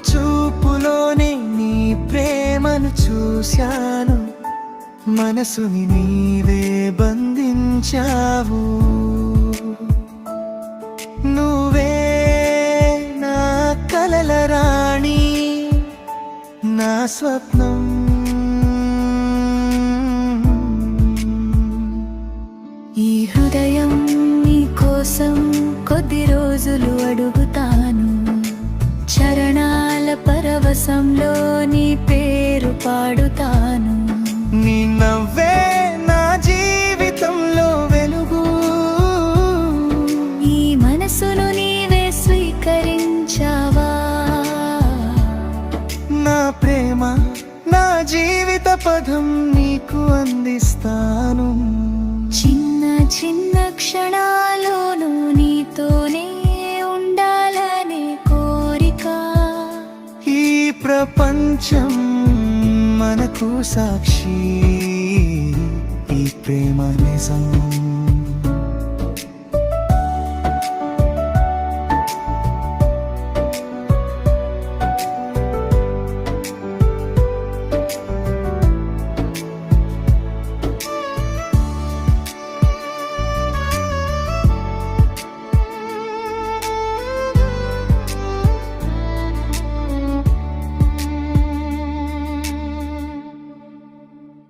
చూపులోనే నీ ప్రేమను చూశాను, మనసుని నీవే బంధించావు. నువ్వే నా కలల రాణి, నా స్వప్నం. ఈ హృదయం నీ కోసం కొద్ది రోజులు అడుగుతాను, చరణాల పరవశంలో నీ పేరు పాడుతాను. నీ నవ్వే నా జీవితంలో వెలుగు, ఈ మనసును నీవే స్వీకరించావా. నా ప్రేమ నా జీవిత పదం నీకు అందిస్తాను. చిన్న చిన్న క్షణాలోను నీతోనే ఉండాలనే కోరిక, ఈ ప్రపంచం మనకు సాక్షి.